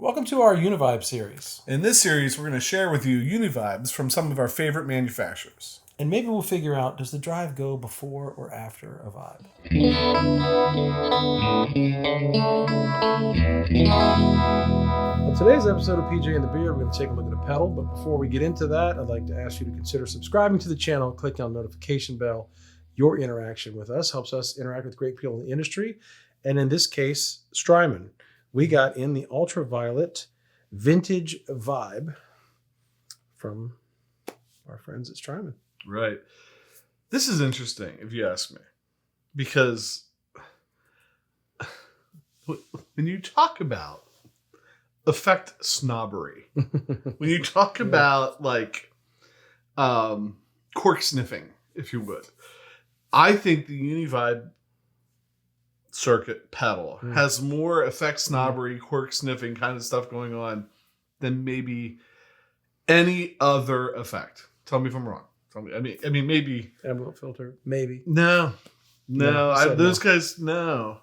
Welcome to our Uni-Vibe series. In this series, we're going to share with you Uni-Vibes from some of our favorite manufacturers. And maybe we'll figure out, does the drive go before or after a vibe? On today's episode of PJ and the Beard, we're going to take a look at a pedal. But before we get into that, I'd like to ask you to consider subscribing to the channel, clicking on the notification bell. Your interaction with us helps us interact with great people in the industry. And in this case, Strymon. We got in the Ultraviolet Vintage Vibe from our friends at Strymon. Right. This is interesting, if you ask me, because when you talk about effect snobbery, when you talk about like cork sniffing, if you would, I think the Uni-Vibe circuit pedal has more effect snobbery, cork sniffing kind of stuff going on than maybe any other effect. Tell me if I'm wrong. Tell me. I mean, maybe envelope filter, maybe. No. Those guys, no,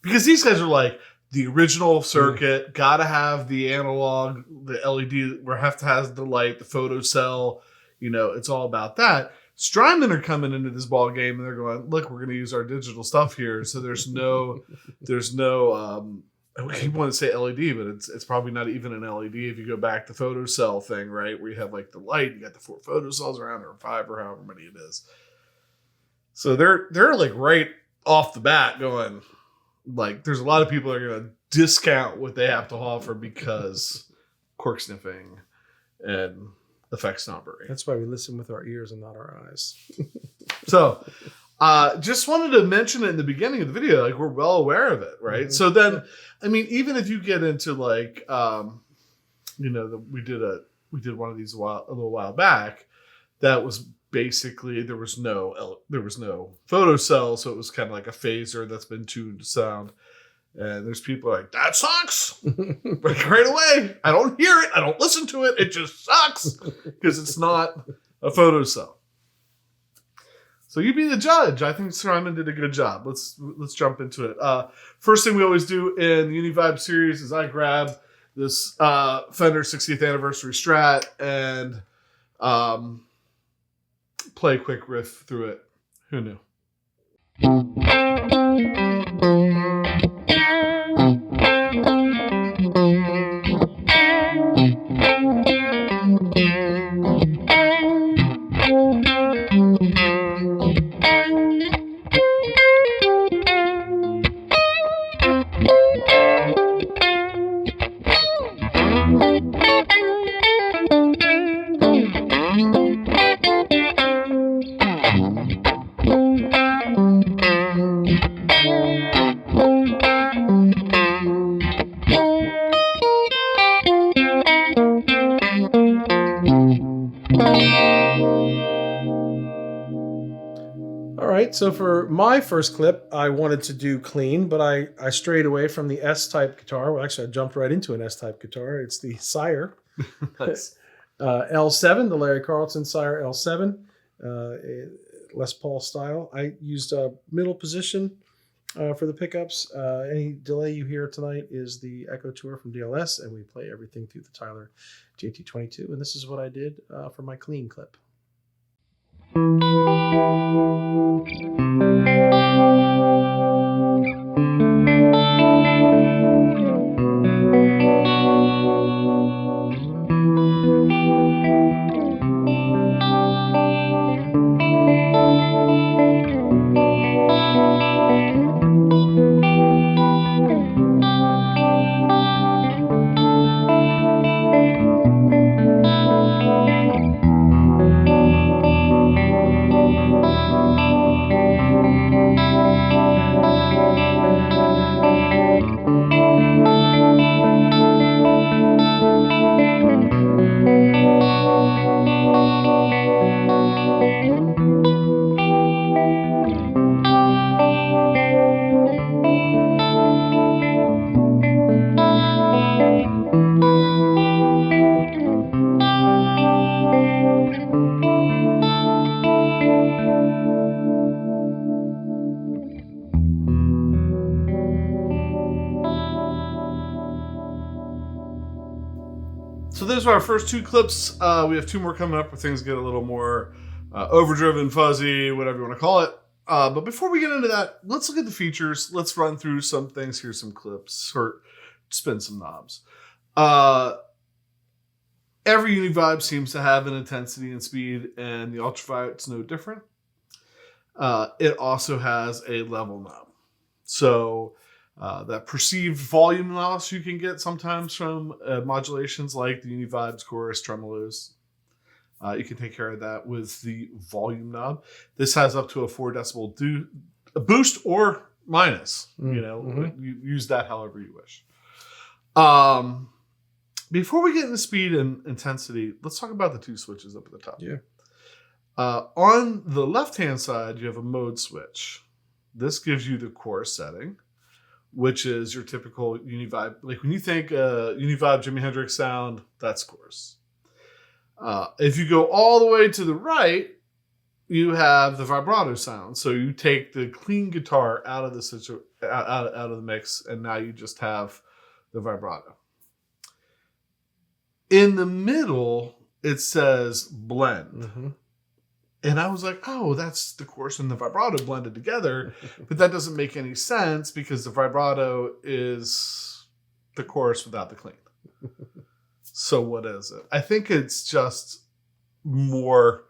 because these guys are like the original circuit. Got to have the analog, the LED. We have to have the light, the photo cell. You know, it's all about that. Strymon are coming into this ball game and they're going, look, we're going to use our digital stuff here. So there's no, I keep wanting to say LED, but it's probably not even an LED if you go back to the photo cell thing, right? Where you have like the light, you got the 4 photo cells around, or 5 or however many it is. So they're like right off the bat going, like, there's a lot of people that are going to discount what they have to offer because cork sniffing and effect snobbery. That's why we listen with our ears and not our eyes. So, just wanted to mention it in the beginning of the video, like we're well aware of it, right? Mm-hmm. So then, I mean, even if you get into like, we did one of these a little while back, that was basically there was no photo cell, so it was kind of like a phaser that's been tuned to sound. And there's people like, that sucks. Like right away. I don't hear it. I don't listen to it. It just sucks because it's not a photo cell. So you be the judge. I think Strymon did a good job. Let's jump into it. First thing we always do in the Uni-Vibe series is I grab this Fender 60th anniversary Strat and play a quick riff through it. Who knew? So for my first clip, I wanted to do clean, but I strayed away from the S-type guitar. Well, actually, I jumped right into an S-type guitar. It's the Sire Nice. L7, the Larry Carlton Sire L7, Les Paul style. I used a middle position for the pickups. Any delay you hear tonight is the Echo Tour from DLS, and we play everything through the Tyler JT22. And this is what I did for my clean clip. So those are our first 2 clips. We have 2 more coming up where things get a little more overdriven, fuzzy, whatever you want to call it. But before we get into that, let's look at the features. Let's run through some things. Here's some clips, or spin some knobs. Every Uni-Vibe seems to have an intensity and speed, and the Ultraviolet's no different. It also has a level knob. So that perceived volume loss you can get sometimes from modulations like the Uni-Vibes, chorus, tremolos. You can take care of that with the volume knob. This has up to a 4 decibel boost or minus. You use that however you wish. Before we get into speed and intensity, let's talk about the 2 switches up at the top. Yeah. On the left-hand side, you have a mode switch. This gives you the chorus setting, which is your typical Uni-Vibe. Like when you think Uni-Vibe Jimi Hendrix sound, that's chorus. If you go all the way to the right, you have the vibrato sound. So you take the clean guitar out of the out of the mix, and now you just have the vibrato. In the middle, it says blend. Mm-hmm. And I was like, oh, that's the chorus and the vibrato blended together. But that doesn't make any sense because the vibrato is the chorus without the clean. So what is it? I think it's just more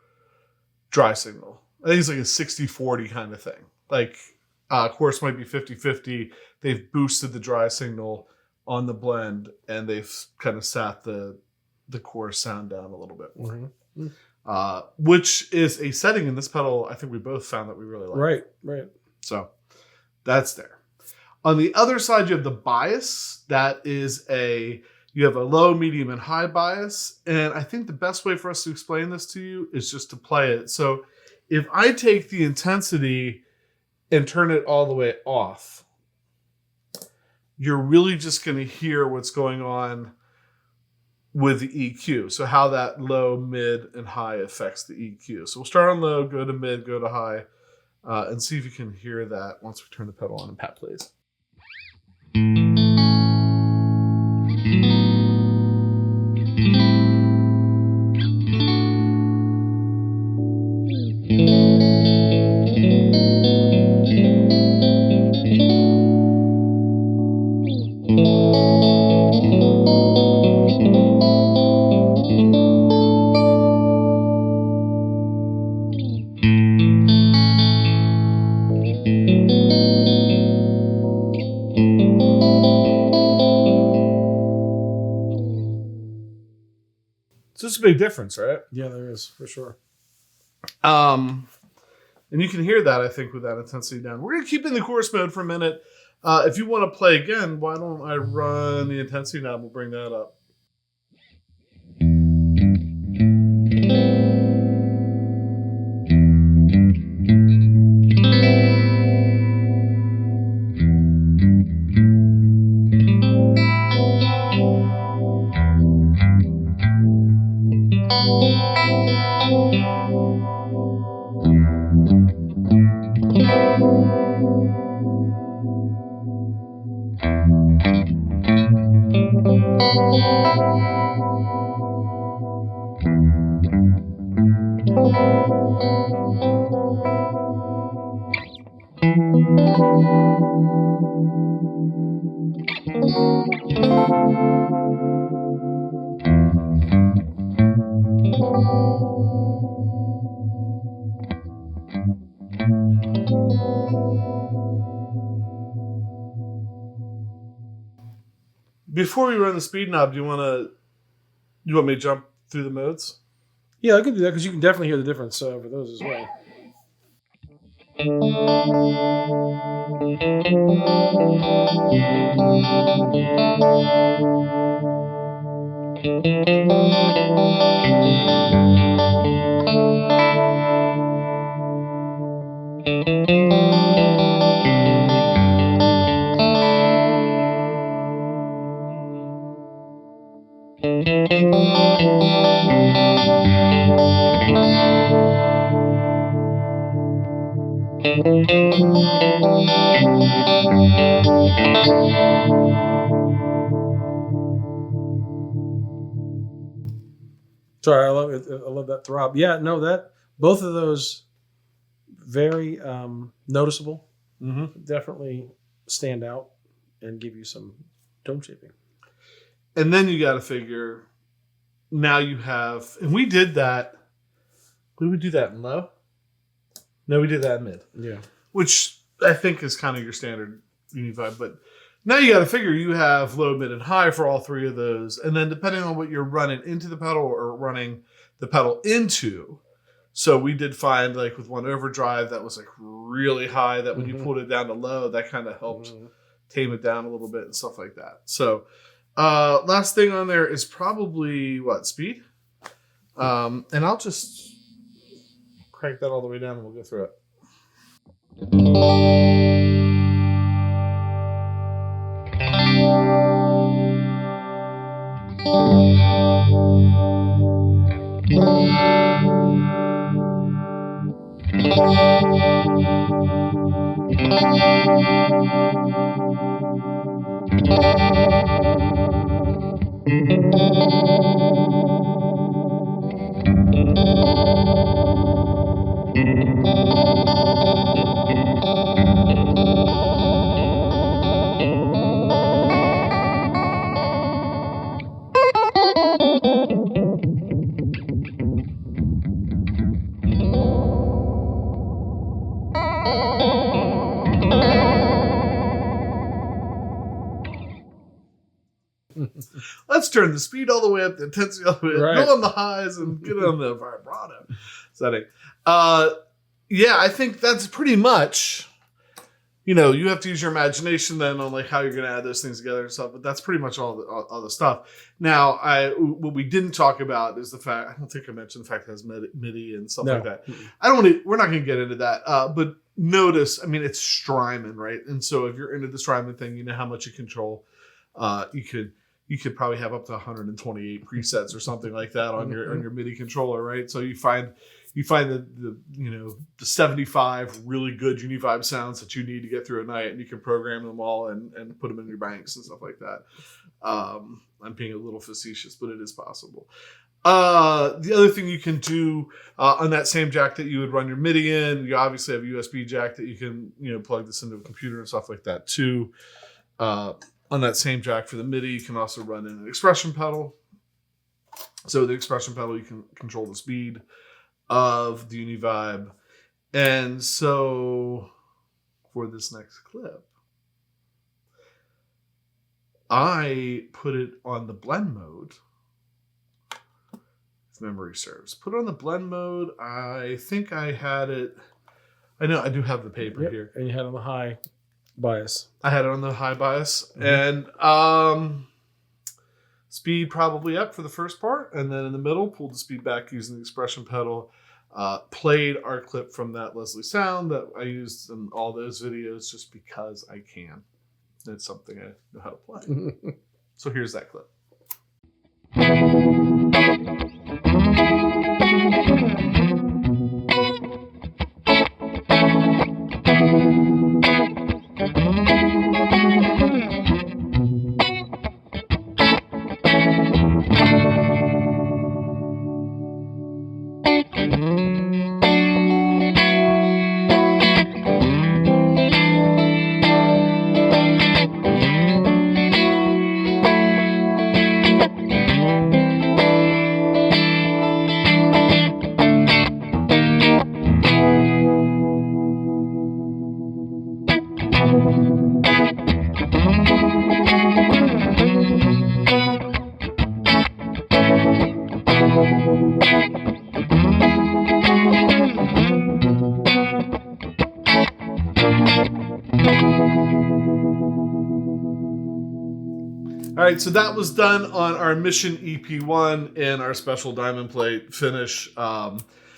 dry signal. I think it's like a 60-40 kind of thing. Like chorus might be 50-50. They've boosted the dry signal on the blend, and they've kind of sat the chorus sound down a little bit more. Mm-hmm. Which is a setting in this pedal I think we both found that we really like. Right. So that's there. On the other side, you have the bias. That is you have a low, medium, and high bias. And I think the best way for us to explain this to you is just to play it. So if I take the intensity and turn it all the way off, you're really just going to hear what's going on with the EQ. So how that low, mid, and high affects the EQ. So we'll start on low, go to mid, go to high, and see if you can hear that once we turn the pedal on and Pat plays. So it's a big difference, right? Yeah, there is, for sure. And you can hear that, I think, with that intensity down. We're going to keep in the chorus mode for a minute. If you want to play again, why don't I run the intensity knob? We'll bring that up. Before we run the speed knob, do you want me to jump through the modes? Yeah, I can do that because you can definitely hear the difference for those as well. Sorry, I love that throb. Yeah, no, that both of those very noticeable. Mm-hmm. Definitely stand out and give you some tone shaping. And then you got to figure. Now you have, and we did that. Did we do that in low? No, we did that in mid. Yeah. Which I think is kind of your standard uni-vibe. But now you got to figure you have low, mid, and high for all three of those. And then depending on what you're running into the pedal or running the pedal into. So we did find like with one overdrive that was like really high that when you pulled it down to low, that kind of helped tame it down a little bit and stuff like that. So last thing on there is probably what, speed? And I'll just crank that all the way down and we'll go through it. Let's turn the speed all the way up, the intensity all the way up, Right. go on the highs and get on the vibrato setting. Yeah, I think that's pretty much, you have to use your imagination then on like how you're going to add those things together and stuff, but that's pretty much all the stuff. Now, what we didn't talk about is the fact, I don't think I mentioned the fact that it has MIDI and stuff like that. We're not going to get into that, but notice, it's Strymon, right? And so if you're into the Strymon thing, you know how much you control. You could probably have up to 128 presets or something like that on your MIDI controller, right? So you find the 75 really good uni-vibe sounds that you need to get through a night, and you can program them all and put them in your banks and stuff like that. I'm being a little facetious, but it is possible. The other thing you can do on that same jack that you would run your MIDI in, you obviously have a USB jack that you can plug this into a computer and stuff like that too. On that same jack for the MIDI, you can also run in an expression pedal. So the expression pedal, you can control the speed of the Uni-Vibe. And so for this next clip, I put it on the blend mode, if memory serves. Put it on the blend mode. I think I had it. I know I do have the paper here. And you had it on the high bias. I had it on the high bias. And speed probably up for the first part. And then in the middle, pulled the speed back using the expression pedal. Played our clip from that Leslie sound that I used in all those videos just because I can. It's something I know how to play. So here's that clip. All right, so that was done on our Mission EP1 and our special diamond plate finish.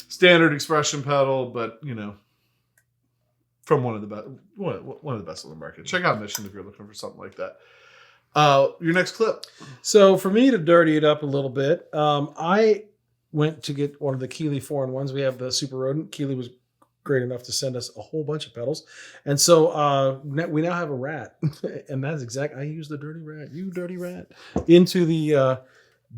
Standard expression pedal, but from one of the best on the market. Check out Mission if you're looking for something like that. Your next clip. So for me to dirty it up a little bit, I went to get one of the Keeley 4-in-1s. We have the Super Rodent. Keeley was great enough to send us a whole bunch of pedals. And so we now have a rat. And that's exactly, I use the dirty rat, you dirty rat, into the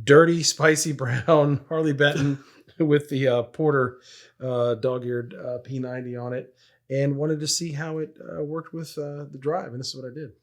dirty, spicy brown Harley Benton with the Porter dog-eared P90 on it, and wanted to see how it worked with the drive, and this is what I did.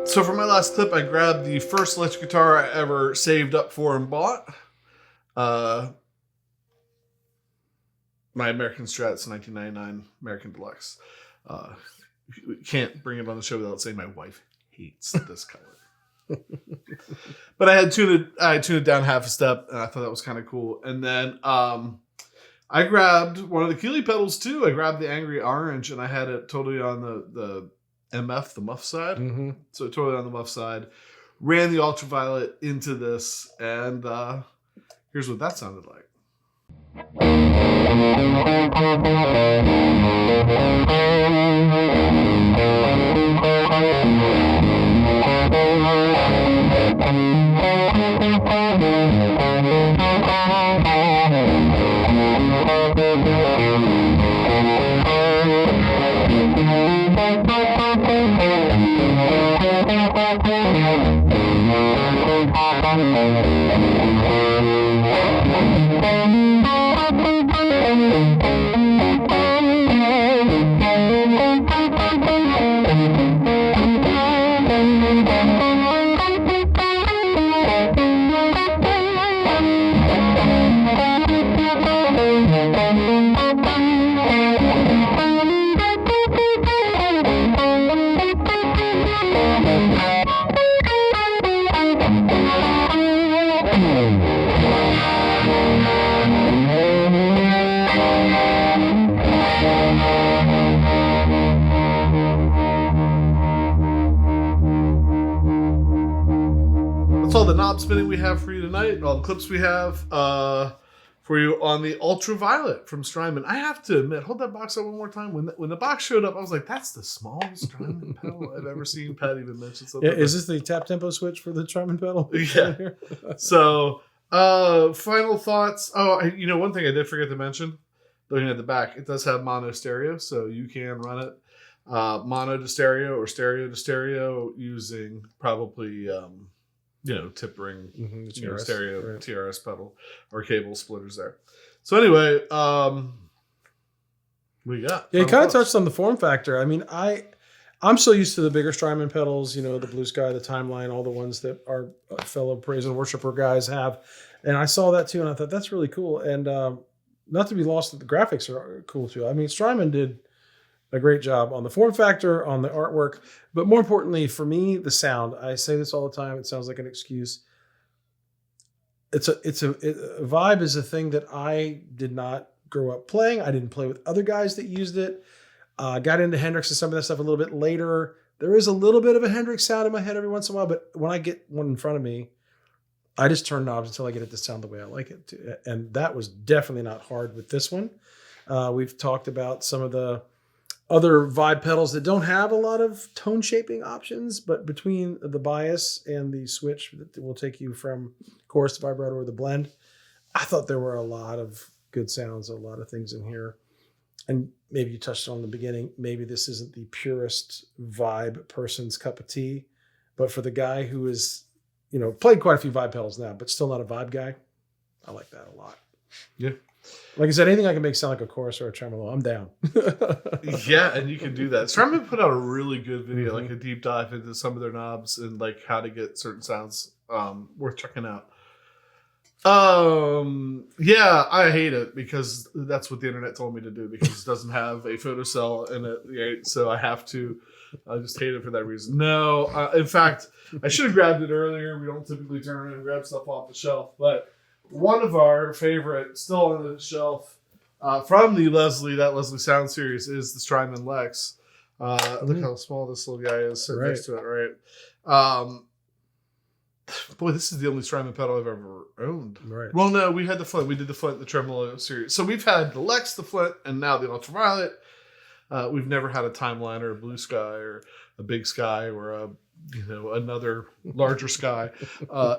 So for my last clip, I grabbed the first electric guitar I ever saved up for and bought. My American Strat, 1999 American Deluxe. Can't bring it on the show without saying my wife hates this color. But I tuned it down half a step, and I thought that was kind of cool. And then I grabbed one of the Keeley pedals too. I grabbed the Angry Orange, and I had it totally on the MF, the muff side. Mm-hmm. So totally on the muff side. Ran the Ultraviolet into this, and here's what that sounded like. All the knob spinning we have for you tonight, all the clips we have for you on the Ultraviolet from Strymon. I have to admit, hold that box up one more time. When the box showed up, I was like, that's the smallest Strymon pedal I've ever seen. Pat even mentioned something. Yeah, is this the tap tempo switch for the Strymon pedal? Yeah. So, final thoughts. Oh, one thing I did forget to mention, looking at the back, it does have mono stereo, so you can run it mono to stereo or stereo to stereo using probably tip ring, stereo, right. TRS pedal or cable splitters there. So anyway, we got. Yeah, you kind of touched on the form factor. I mean, I'm so used to the bigger Strymon pedals, the Blue Sky, the Timeline, all the ones that our fellow praise and worshiper guys have. And I saw that too, and I thought that's really cool. And not to be lost that the graphics are cool too. I mean, Strymon did a great job on the form factor, on the artwork, but more importantly for me, the sound. I say this all the time. It sounds like an excuse. Vibe is a thing that I did not grow up playing. I didn't play with other guys that used it. Got into Hendrix and some of that stuff a little bit later. There is a little bit of a Hendrix sound in my head every once in a while, but when I get one in front of me, I just turn knobs until I get it to sound the way I like it to. And that was definitely not hard with this one. We've talked about some of the other vibe pedals that don't have a lot of tone shaping options, but between the bias and the switch that will take you from chorus to vibrato or the blend, I thought there were a lot of good sounds, a lot of things in here. And maybe you touched on the beginning, maybe this isn't the purest vibe person's cup of tea, but for the guy who is, played quite a few vibe pedals now, but still not a vibe guy, I like that a lot. Yeah. Like I said, anything I can make sound like a chorus or a tremolo, I'm down. Yeah, and you can do that. Strymon put out a really good video, like a deep dive into some of their knobs and like how to get certain sounds. Worth checking out. Yeah, I hate it because that's what the internet told me to do because it doesn't have a photocell in it. Right? So I have to. I just hate it for that reason. No, in fact, I should have grabbed it earlier. We don't typically turn around and grab stuff off the shelf, but one of our favorite, still on the shelf, from the Leslie Sound series is the Strymon Lex. Look how small this little guy is sitting next to it, right? Boy, this is the only Strymon pedal I've ever owned. Right. Well, no, we had the Flint. We did the Flint, the Tremolo series. So we've had the Lex, the Flint, and now the Ultraviolet. We've never had a Timeline or a Blue Sky or a Big Sky or another larger sky.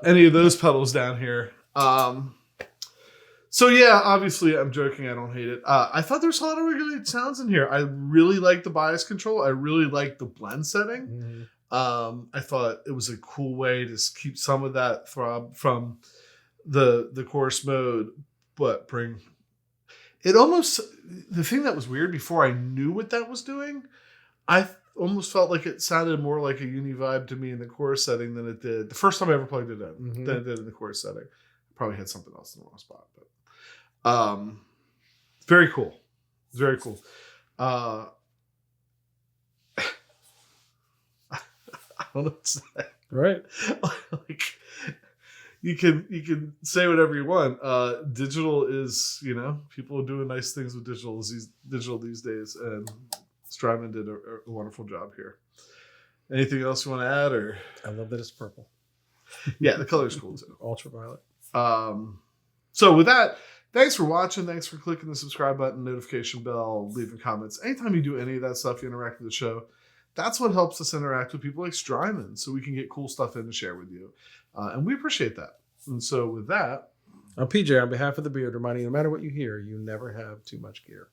Any of those pedals down here. So yeah, obviously I'm joking. I don't hate it. I thought there was a lot of really good sounds in here. I really like the bias control. I really like the blend setting. Mm-hmm. I thought it was a cool way to keep some of that throb from the chorus mode, but bring it almost. The thing that was weird before I knew what that was doing, I almost felt like it sounded more like a uni-vibe to me in the chorus setting than it did the first time I ever plugged it in, than it did in the chorus setting. Probably had something else in the wrong spot, but very cool. Very cool. I don't know what to say. Right. Like you can say whatever you want. Digital is, people are doing nice things with digital these days, and Strymon did a wonderful job here. Anything else you want to add? Or I love that it's purple. Yeah, the color's cool too. Ultraviolet. So with that, thanks for watching. Thanks for clicking the subscribe button, notification bell, leaving comments. Anytime you do any of that stuff, you interact with the show. That's what helps us interact with people like Strymon, so we can get cool stuff in to share with you. And we appreciate that. And so with that, I'm PJ on behalf of the Beard, reminding you, no matter what you hear, you never have too much gear.